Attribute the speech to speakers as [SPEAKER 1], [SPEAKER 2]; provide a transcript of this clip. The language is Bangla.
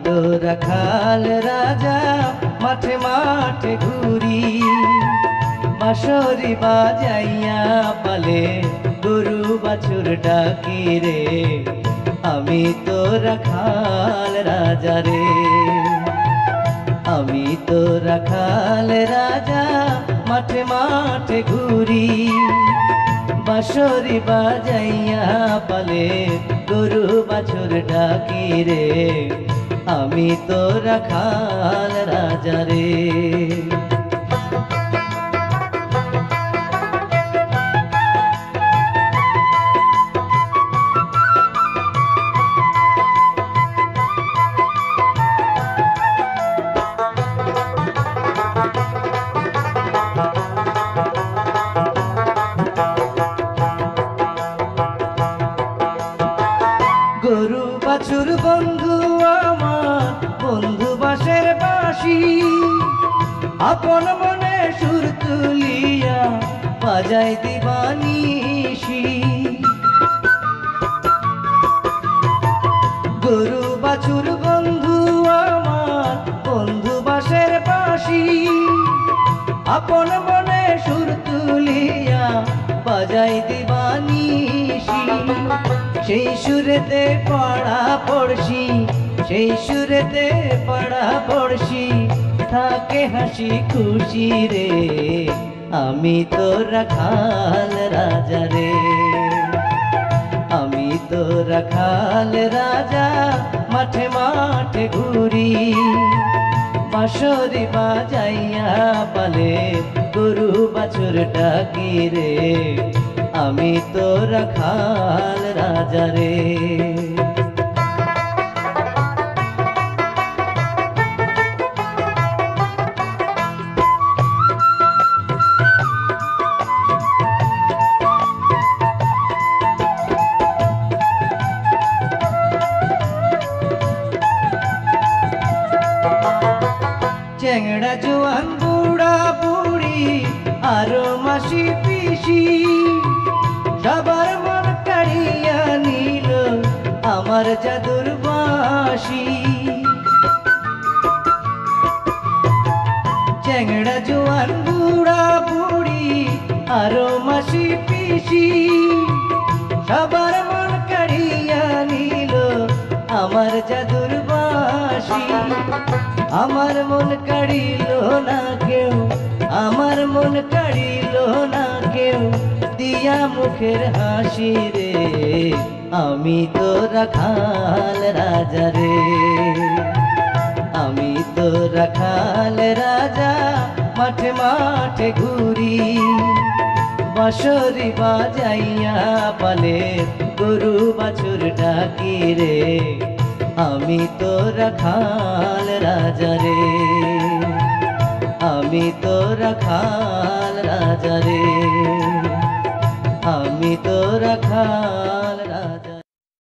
[SPEAKER 1] তো রাখাল রাজা মাঠে মাঠে ঘুরি বাঁশরি বাজাইয়া পালে গরু বাছুর ডাকি রে আমি তো রাখাল রাজা রে আমি তো রাখাল রাজা মাঠে মাঠে ঘুরি বাঁশরি বাজাইয়া পালে গরু বাছুর ডাকি রে আমি তো রাখাল রাজা রে গরু বাছুর বন্ধু আমার বন্ধু বাঁশের বাঁশি আপন মনে সুর তুলিয়া বাজাই দিবানিশি গরু বাছুর বন্ধু আমার বন্ধু বাঁশের বাঁশি আপন মনে সুর তুলিয়া বাজাই দিবানিশি সেই সুরেতে পড়া পড়শি সেই সুরেতে পড়া পড়শি থাকে হাসি খুশি রে আমি তো রাখাল রাজা রে আমি তো রাখাল রাজা মাঠে মাঠে ঘুরি বাঁশরি বাজাইয়া পালে গরু বাছুর ডাকি রে আমি তো রাখাল রাজা রে চেংড়া জোয়ান বুড়া বুড়ি আরো মাসি পিসি সবার মন কাড়িয়া নিল আমার জাদুর বাঁশি চেংড়া জোয়ান বুড়া বুড়ি আরো মাসি পিসি সবার মন কাড়িয়া নিল আমার জাদুর বাঁশি আমার মন কাড়িল না কেউ আমার মন কাড়িল না কেউ দিয়া মুখের হাসি রে আমি তো রাখাল রাজা রে আমি তো রাখাল রাজা মাঠে মাঠে ঘুরি বাঁশরি বাজাইয়া পালে গরু বাছুর ডাকি রে আমি তো রাখাল রাজা রে আমি তো রাখাল রাজা রে আমি তো রাখাল রাজা।